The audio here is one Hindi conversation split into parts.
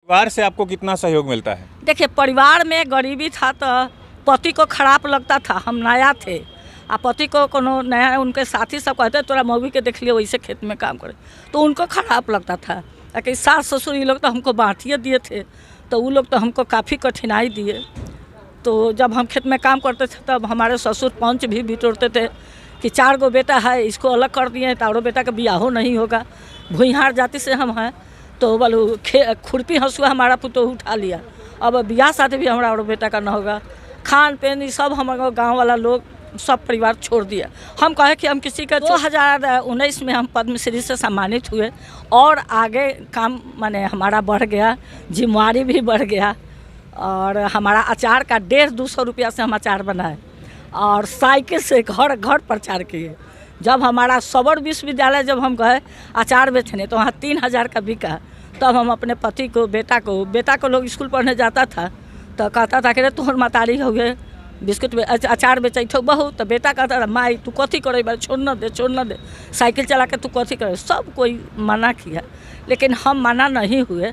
परिवार से आपको कितना सहयोग मिलता है? देखिए, परिवार में गरीबी था तो पति को खराब लगता था, हम नया थे आ पति को कोनो नया, उनके साथी सब कहते तोरा मौगी के देख लियो वैसे खेत में काम करे, तो उनको खराब लगता था। कि सास ससुर ये लोग तो हमको बांटिए दिए थे, तो वो लोग तो हमको काफ़ी कठिनाई दिए। तो जब हम खेत में काम करते थे तब हमारे ससुर पंच भी बिटोरते थे कि 4 गो बेटा है, इसको अलग कर दिए तो औरो बेटा का बियाहो नहीं होगा। भूइहार जाति से हम हैं, तो बोलो खुरपी हंसुआ हमारा पुतोह उठा लिया, अब बियाह शादी भी हमारा और बेटा का ना होगा। खान पीन ये सब हमारे गांव वाला लोग सब परिवार छोड़ दिया। हम कहे कि हम किसी का 2019 में हम पद्मश्री से सम्मानित हुए और आगे काम माने हमारा बढ़ गया, जिम्मेवारी भी बढ़ गया। और हमारा अचार का 150-200 रुपया से हम अचार बनाए और साइकिल से घर घर प्रचार किए। जब हमारा सबर विश्वविद्यालय जब हम गए अचार बेचने तो वहाँ 3000 का बिका, तब हम अपने पति को बेटा को लोग स्कूल पढ़ने जाता था तो कहता था कि रे तुहर मतारी हो गए बिस्कुट अचार बेचैठ बहुत, तो बेटा कहता था माई तू कथी करे, छोड़ न दे साइकिल चला के तू कथी करे। सब कोई मना किया लेकिन हम मना नहीं हुए,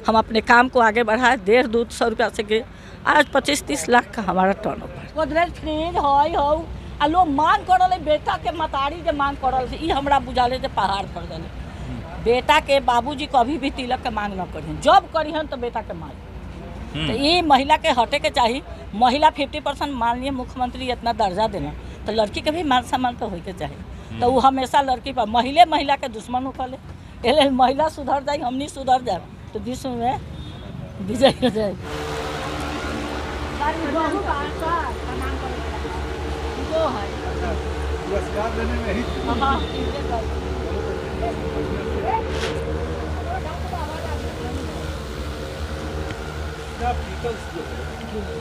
हम अपने काम को आगे बढ़ाए। 150-200 रुपया से के आज 25-30 लाख का हमारा टर्नओवर। गोदरेज फ्रिज हो आ लोग मांग करल, बेटा के मतारी जे मांग करल से, हमरा बुझाले जे पहाड़ पर गए। बेटा के बाबूजी कभी भी तिलक के मांग न करिहन, जब करिहन तो बेटा के मांग। तो ये महिला के हटे के चाहिए। महिला 50% माननीय मुख्यमंत्री इतना दर्जा देना, तो लड़की के भी मान सम्मान तो होके चाहिए। तो वो हमेशा लड़की पर महिला के दुश्मन उखले, इसलिए महिला सुधर जाए, हमनी सुधर जाए तो विश्व में विजय हो जाए।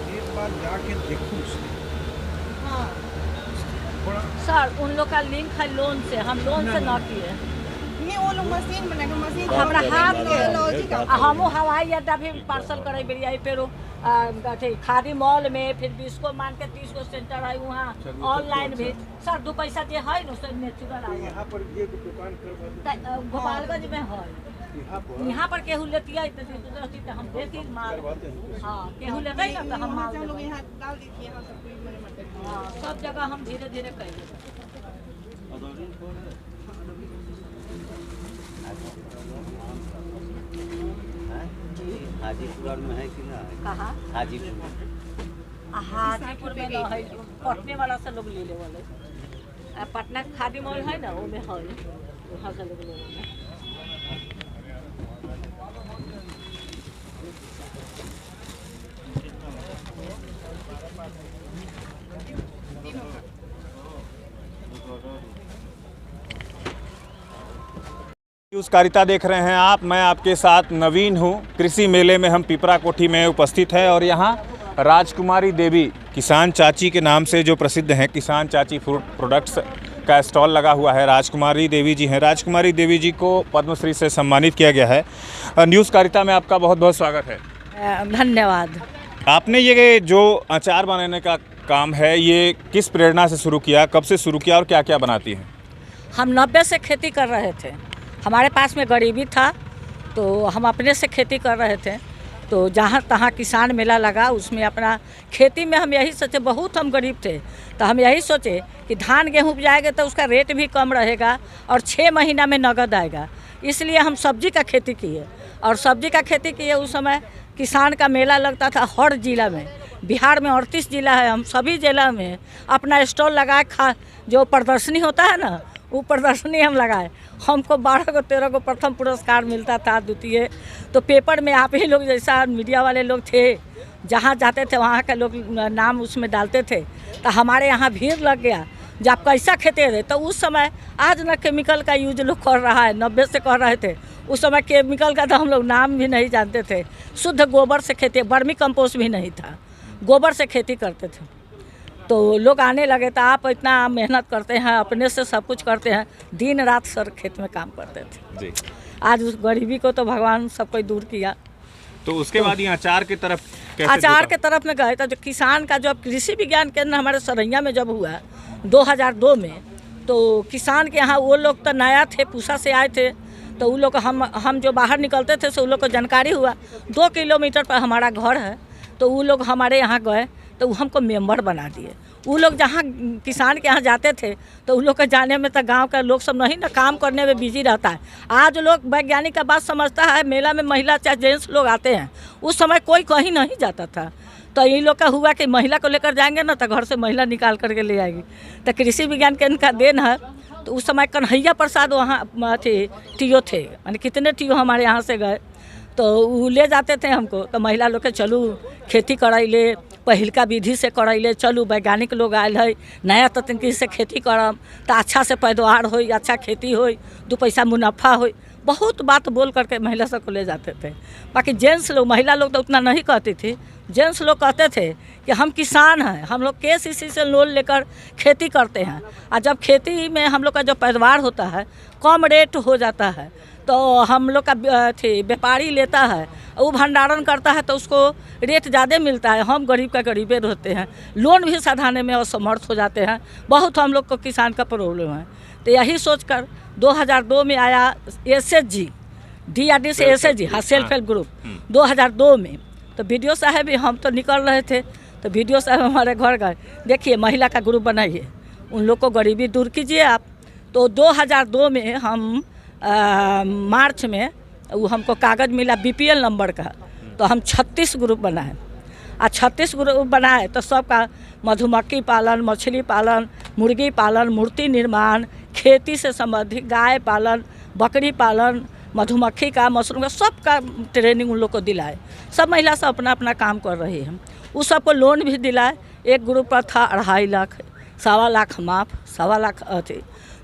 एक बार जाके देखूं हाँ सर, उन लोग का लिंक है लोन से, हम लोन से न किए। नहीं वो लोग मशीन बना मशीन हमारा हाथ के हम हवाई अड्डा भी पार्सल करे बेरिया फिर खादी मॉल में, फिर 20 को मान के 30 को सेंटर है वहाँ ऑनलाइन भी। सर 2 पैसा जो है ना सर नेचुरल है। यहाँ पर ये दुकान गोपालगंज में है, यहाँ पर केहू लेती है तो हम देती माल। हाँ केहू लेते है ना तो हम माल यहाँ डाल दीजिए। हाँ सब जगह हम धीरे धीरे करेंगे। हाजीपुर में है कि ना? कहाँ? हाजीपुर में ना है, पटने वाला से लोग ले ले वाले। पटना खादी मॉल है ना, वो में है, वहाँ से लोग ले वाले। न्यूज़कारिता देख रहे हैं आप, मैं आपके साथ नवीन हूं। कृषि मेले में हम पिपरा कोठी में उपस्थित हैं और यहां राजकुमारी देवी किसान चाची के नाम से जो प्रसिद्ध हैं, किसान चाची फूड प्रोडक्ट्स का स्टॉल लगा हुआ है। राजकुमारी देवी जी हैं। राजकुमारी देवी जी को पद्मश्री से सम्मानित किया गया है। न्यूज़कारिता में आपका बहुत बहुत स्वागत है। धन्यवाद। आपने ये जो अचार बनाने का काम है, ये किस प्रेरणा से शुरू किया, कब से शुरू किया और क्या क्या बनाती हैं? हम 90 से खेती कर रहे थे, हमारे पास में गरीबी था तो हम अपने से खेती कर रहे थे। तो जहाँ तहाँ किसान मेला लगा, उसमें अपना खेती में हम यही सोचे, बहुत हम गरीब थे तो हम यही सोचे कि धान गेहूँ उपजाएंगे तो उसका रेट भी कम रहेगा और 6 महीना में नगद आएगा। इसलिए हम सब्जी का खेती किए और सब्जी का खेती किए। उस समय किसान का मेला लगता था हर जिला में, बिहार में 38 जिला है, हम सभी जिला में अपना स्टॉल लगाए। जो प्रदर्शनी होता है ना, वो प्रदर्शनी हम लगाए। हमको 12 को 13 को प्रथम पुरस्कार मिलता था, द्वितीय। तो पेपर में आप ही लोग जैसा मीडिया वाले लोग थे, जहाँ जाते थे वहाँ के लोग नाम उसमें डालते थे, तो हमारे यहाँ भीड़ लग गया। जब कैसा खेती थे तो उस समय, आज ना केमिकल का यूज लोग कर रहा है, 90 से कर रहे थे। उस समय केमिकल का तो हम लोग नाम भी नहीं जानते थे। शुद्ध गोबर से खेती, वर्मी कंपोस्ट भी नहीं था, गोबर से खेती करते थे। तो लोग आने लगे तो आप इतना मेहनत करते हैं, अपने से सब कुछ करते हैं, दिन रात सर खेत में काम करते थे जी। आज उस गरीबी को तो भगवान सब कोई दूर किया। तो उसके बाद ये अचार की तरफ कैसे? अचार के तरफ में गए तो जो किसान का, जो कृषि विज्ञान केंद्र हमारे सरैया में जब हुआ 2002 में, तो किसान के यहाँ वो लोग तो नया थे, पूसा से आए थे, तो वो लोग हम जो बाहर निकलते थे, सो उन लोग को जानकारी हुआ 2 किलोमीटर पर हमारा घर है, तो वो लोग हमारे यहाँ गए तो वो हमको मेंबर बना दिए। वो लोग जहाँ किसान के यहाँ जाते थे तो उन लोग के जाने में तो गांव का लोग सब नहीं ना काम करने में बिजी रहता है। आज लोग वैज्ञानिक का बात समझता है, मेला में महिला चाहे जेंट्स लोग आते हैं, उस समय कोई कहीं नहीं जाता था। तो इन लोग का हुआ कि महिला को लेकर जाएंगे ना तो घर से महिला निकाल करके ले आएगी। तो कृषि विज्ञान केंद्र का देन है। तो उस समय कन्हैया प्रसाद वहाँ थे, टीओ थे, यानी कितने टीओ हमारे यहाँ से गए, तो वो ले जाते थे हमको। तो महिला लोग के चलू खेती करैले, पहिलका विधि से करैले, चलू वैज्ञानिक लोग आयल है, नया तकनीक से खेती करम तो अच्छा से पैदावार हो, अच्छा खेती हो, 2 पैसा मुनाफा हो। बहुत बात बोल करके महिला सब को ले जाते थे। बाकी जेंट्स लोग, महिला लोग तो उतना नहीं कहती थी। जेंट्स लोग कहते थे कि हम किसान हैं, हम लोग KCC से लोन लेकर खेती करते हैं, और जब खेती में हम लोग का जो पैदावार होता है कम रेट हो जाता है तो हम लोग का व्यापारी लेता है, वो भंडारण करता है तो उसको रेट ज़्यादा मिलता है। हम गरीब का गरीबे रहते हैं, लोन भी सधाने में असमर्थ हो जाते हैं। बहुत हम लोग को किसान का प्रॉब्लम है। तो यही सोचकर 2002 में आया SHG, DRD से SHG, हाँ, सेल्फ हेल्प ग्रुप 2002 में। तो BDO साहब भी, हम तो निकल रहे थे, तो BDO साहब हमारे घर गए, देखिए महिला का ग्रुप बनाइए, उन लोग को गरीबी दूर कीजिए आप। तो 2002 में हम मार्च में वो हमको कागज़ मिला BPL नंबर का, तो हम 36 ग्रुप बनाए। और 36 ग्रुप बनाए तो सबका मधुमक्खी पालन, मछली पालन, मुर्गी पालन, मूर्ति निर्माण, खेती से संबंधित गाय पालन, बकरी पालन, मधुमक्खी का, मशरूम का, सबका ट्रेनिंग उन लोग को दिलाए। सब महिला सब अपना अपना काम कर रही हैं। उस सबको लोन भी दिलाए। एक ग्रुप पर था 2.5 लाख, 1.25 लाख माफ़, 1.25 लाख थे।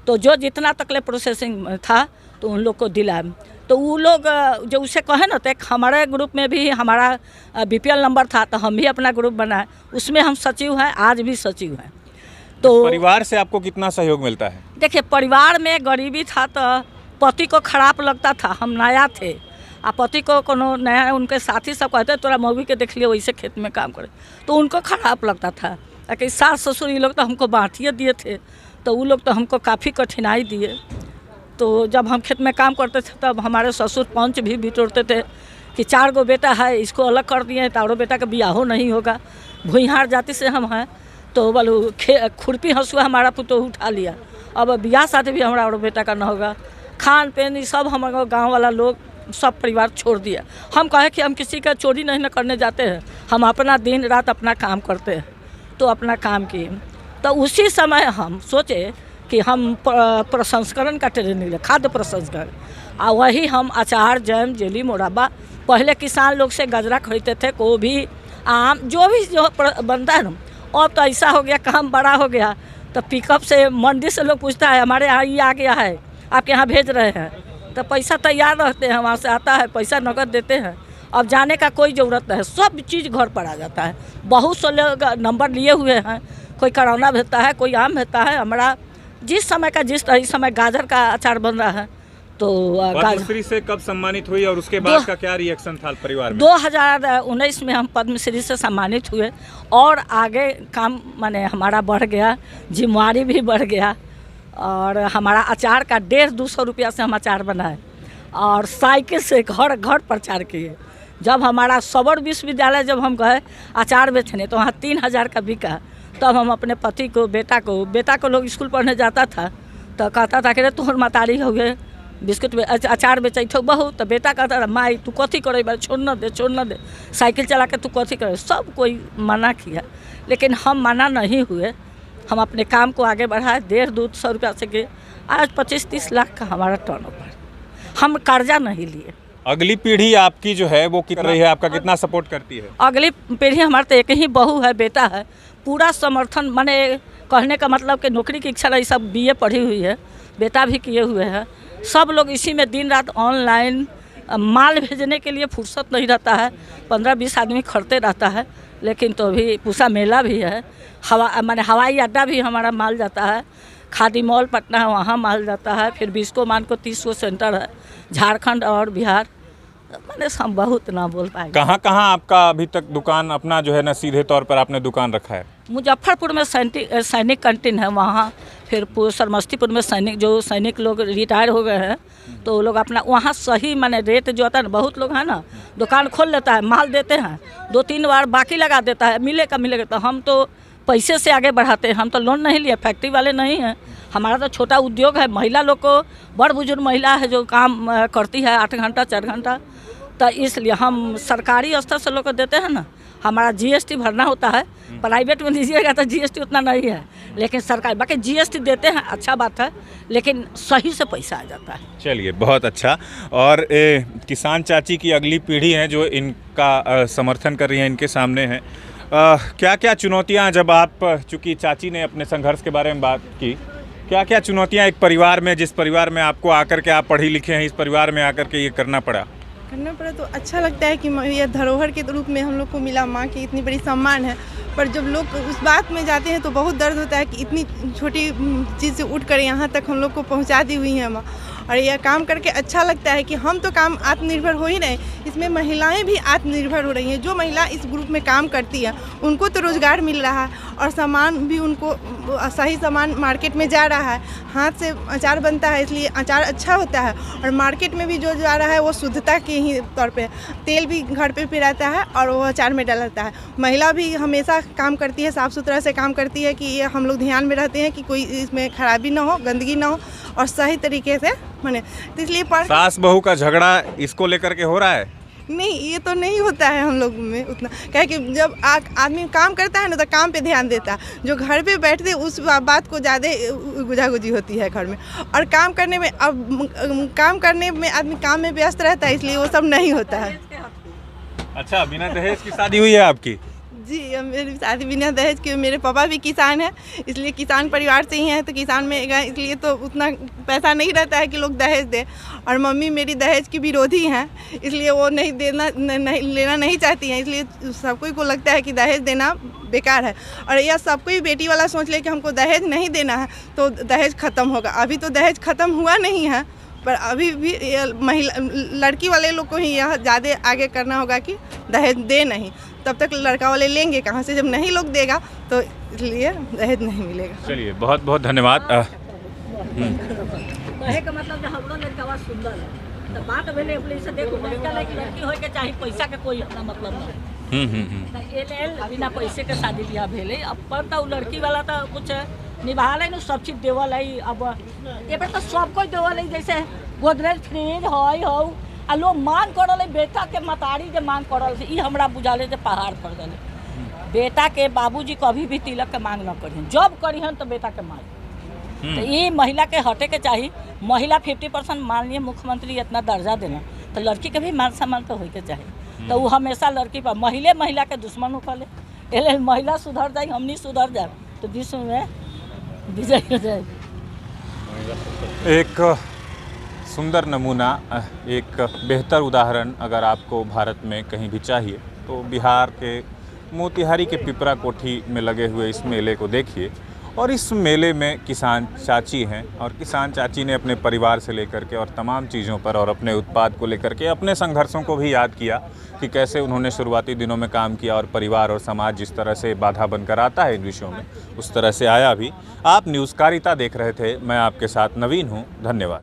तो जो जितना तकले प्रोसेसिंग था तो उन लोग को दिलाए। तो वो लोग जो उसे कहे ना, तो हमारे ग्रुप में भी हमारा BPL नंबर था, तो हम भी अपना ग्रुप बनाए, उसमें हम सचिव हैं, आज भी सचिव हैं। तो परिवार से आपको कितना सहयोग मिलता है? देखिए, परिवार में गरीबी था तो पति को खराब लगता था, हम नया थे, आ पति को कोनो नया, उनके साथी सब कहते तोरा मौगी के देख लियो वैसे खेत में काम करे, तो उनको खराब लगता था। कि सास ससुर ये लोग तो हमको बाँटिए दिए थे, तो वो लोग तो हमको काफ़ी कठिनाई दिए। तो जब हम खेत में काम करते थे तब हमारे ससुर पंच भी बिटोरते थे कि 4 गो बेटा है, इसको अलग कर दिए, तारो बेटा का बियाहो नहीं होगा। भूइहार जाति से हम हैं, तो बोलो खुरपी हंसुआ हमारा पुतोह उठा लिया, अब बियाह शादी भी हमारा और बेटा का न होगा। खान पीन ये सब हमारे गांव वाला लोग सब परिवार छोड़ दिया। हम कहे कि हम किसी का चोरी नहीं न करने जाते हैं, हम अपना दिन रात अपना काम करते हैं। तो अपना काम किए। तो उसी समय हम सोचे कि हम प्रसंस्करण का ट्रेनिंग, खाद्य प्रसंस्करण, और वही हम अचार, जैम, जेली, मुरब्बा, पहले किसान लोग से गजरा खरीदते थे, गोभी, आम, जो भी जो बनता है ना। अब तो ऐसा हो गया, काम बड़ा हो गया, तो पिकअप से मंडी से लोग पूछता है हमारे यहाँ ये आ गया है, आपके यहाँ भेज रहे हैं, तो पैसा तैयार रहते हैं, वहाँ से आता है, पैसा नकद देते हैं। अब जाने का कोई ज़रूरत नहीं, सब चीज़ घर पर आ जाता है। बहुत से लोग नंबर लिए हुए हैं, कोई करौना भेजता है, कोई आम भेजता है। हमारा जिस समय का जिस समय गाजर का अचार बन रहा है, तो पद्मश्री से कब सम्मानित हुई और उसके बाद का क्या रिएक्शन था परिवार में? 2019 में हम पद्मश्री से सम्मानित हुए, और आगे काम माने हमारा बढ़ गया, जिम्मेवारी भी बढ़ गया, और हमारा अचार का 150-200 रुपया से हम अचार बनाए, और साइकिल से घर घर प्रचार किए। जब हमारा सबर विश्वविद्यालय जब हम गए अचार बेचने, तो वहाँ 3000 का बिका। तब हम अपने पति को, बेटा को लोग स्कूल पढ़ने जाता था तो कहता था कि रे तोहर मतारी हो गए, बिस्कुट अचार बेचैत हो बहुत। तो बेटा कहता था माई तू कथी करे, छोड़ न दे, साइकिल चला के तू कथी करे। सब कोई मना किया, लेकिन हम मना नहीं हुए, हम अपने काम को आगे बढ़ाए। 150-200 रुपया से के आज 25-30 लाख का हमारा टर्नओवर। हम कर्जा नहीं लिए। अगली पीढ़ी आपकी जो है वो कितना रही है, आपका कितना सपोर्ट करती है? अगली पीढ़ी हमारा तो एक ही बहू है, बेटा है, पूरा समर्थन। माने कहने का मतलब कि नौकरी की इच्छा नहीं, सब BA पढ़ी हुई है, बेटा भी किए हुए हैं। सब लोग इसी में दिन रात ऑनलाइन माल भेजने के लिए फुर्सत नहीं रहता है, 15-20 आदमी खड़ते रहता है। लेकिन तो भी पूसा मेला भी है, हवाई अड्डा भी हमारा माल जाता है, खादी मॉल पटना है वहाँ माल जाता है, फिर बिस्को मान को 30 सेंटर है, झारखंड और बिहार। मैंने बहुत ना बोल पाए। कहाँ आपका अभी तक दुकान अपना जो है ना सीधे तौर पर आपने दुकान रखा है? मुजफ्फरपुर में सैनिक कैंटीन है वहाँ, फिर समस्तीपुर में सैनिक लोग रिटायर हो गए हैं, तो वो लोग अपना वहाँ सही माने रेट जो होता है ना, बहुत लोग हैं ना दुकान खोल लेता है, माल देते हैं 2-3 बार बाकी लगा देता है, मिलेगा। तो हम तो पैसे से आगे बढ़ाते हैं, हम तो लोन नहीं लिए, फैक्ट्री वाले नहीं हैं, हमारा तो छोटा उद्योग है। महिला लोग को, बड़ बुजुर्ग महिला है जो काम करती है 8 घंटा 4 घंटा, तो इसलिए हम सरकारी स्तर से लोग को देते हैं ना। हमारा जीएसटी भरना होता है, प्राइवेट में दीजिएगा तो जीएसटी उतना नहीं है, लेकिन सरकार बाकी जीएसटी देते हैं, अच्छा बात है, लेकिन सही से पैसा आ जाता है। चलिए, बहुत अच्छा। और किसान चाची की अगली पीढ़ी है जो इनका समर्थन कर रही है, इनके सामने है। क्या क्या चुनौतियां, जब आप, चूँकि चाची ने अपने संघर्ष के बारे में बात की, क्या क्या चुनौतियां एक परिवार में, जिस परिवार में आपको आकर के आप पढ़ी लिखे हैं, इस परिवार में आकर के ये करना पड़ा? तो अच्छा लगता है कि यह धरोहर के रूप में हम लोग को मिला, माँ की इतनी बड़ी सम्मान है। पर जब लोग उस बात में जाते हैं तो बहुत दर्द होता है कि इतनी छोटी चीज़ से उठ कर यहाँ तक हम लोग को पहुँचा दी हुई है माँ। और यह काम करके अच्छा लगता है कि हम तो काम आत्मनिर्भर हो ही रहे, इसमें महिलाएं भी आत्मनिर्भर हो रही हैं। जो महिला इस ग्रुप में काम करती है उनको तो रोज़गार मिल रहा है और सामान भी उनको सही सामान मार्केट में जा रहा है। हाथ से अचार बनता है, इसलिए अचार अच्छा होता है, और मार्केट में भी जो जा रहा है वो शुद्धता के ही तौर पे, तेल भी घर पे पिराता है और वो अचार में डालता है। महिला भी हमेशा काम करती है, साफ़ सुथरा से काम करती है कि ये हम लोग ध्यान में रहते हैं कि कोई इसमें खराबी ना हो, गंदगी ना हो, और सही तरीके से माने। तो इसलिए सास बहू का झगड़ा इसको लेकर के हो रहा है? नहीं, ये तो नहीं होता है हम लोग में उतना, क्या कि जब आदमी काम करता है ना तो काम पे ध्यान देता है। जो घर पे बैठते उस बात को ज़्यादा गुजागुजी होती है घर में, और काम करने में, अब काम करने में आदमी काम में व्यस्त रहता है, इसलिए वो सब नहीं होता है। अच्छा, बिना दहेज की शादी हुई है आपकी? जी, मेरी शादी बिना दहेज के, मेरे पापा भी किसान हैं, इसलिए किसान परिवार से ही हैं, तो किसान में इसलिए तो उतना पैसा नहीं रहता है कि लोग दहेज दें। और मम्मी मेरी दहेज की विरोधी हैं, इसलिए वो नहीं लेना नहीं चाहती हैं, इसलिए सबको को लगता है कि दहेज देना बेकार है। और यह सबको ही बेटी वाला सोच ले कि हमको दहेज नहीं देना है तो दहेज ख़त्म होगा। अभी तो दहेज ख़त्म हुआ नहीं है, पर अभी भी महिला लड़की वाले लोग को ही यह ज़्यादा आगे करना होगा कि दहेज दे नहीं, तब तक लड़का वाले लेंगे कहाँ से, जब नहीं लोग देगा तो इसलिए दहेज नहीं मिलेगा। चलिए, बहुत बहुत धन्यवाद। कहे का मतलब हम लोग लड़का सुंदर है, तो बात भेले अपने से देखो, लड़की होय के चाहे पैसा के कोई अपना मतलब नहीं, बिना पैसे के शादी ब्याह भेले। अब पर तो लड़की वाला तो कुछ निभा लें, सब चीज़ देवल है। अब ये पर तो सब कोई देवल है, जैसे गोदरेज फ्रिज हो आ लोग मांग करल, बेटा के मतारी जे मांग करल, ये हमरा बुझाले जे पहाड़ पर गए। बेटा के बाबूजी कभी भी तिलक के मांग न करिहन, जब करिहन तो बेटा के मांग। तो ये महिला के हटे के चाहिए। महिला 50% माननीय मुख्यमंत्री इतना दर्जा देना, तो लड़की के भी मान सम्मान तो होके चाहिए। तो वो हमेशा लड़की पर महिला के दुश्मन उठले, इसलिए महिला सुधर जाए, हमनी सुधर जाए तो विश्व में विजय हो जाए। एक सुंदर नमूना, एक बेहतर उदाहरण अगर आपको भारत में कहीं भी चाहिए तो बिहार के मोतिहारी के पिपरा कोठी में लगे हुए इस मेले को देखिए। और इस मेले में किसान चाची हैं, और किसान चाची ने अपने परिवार से लेकर के और तमाम चीज़ों पर और अपने उत्पाद को लेकर के अपने संघर्षों को भी याद किया कि कैसे उन्होंने शुरुआती दिनों में काम किया, और परिवार और समाज जिस तरह से बाधा बनकर आता है इन विषयों में, उस तरह से आया भी। आप न्यूज़कारिता देख रहे थे, मैं आपके साथ नवीन हूँ। धन्यवाद।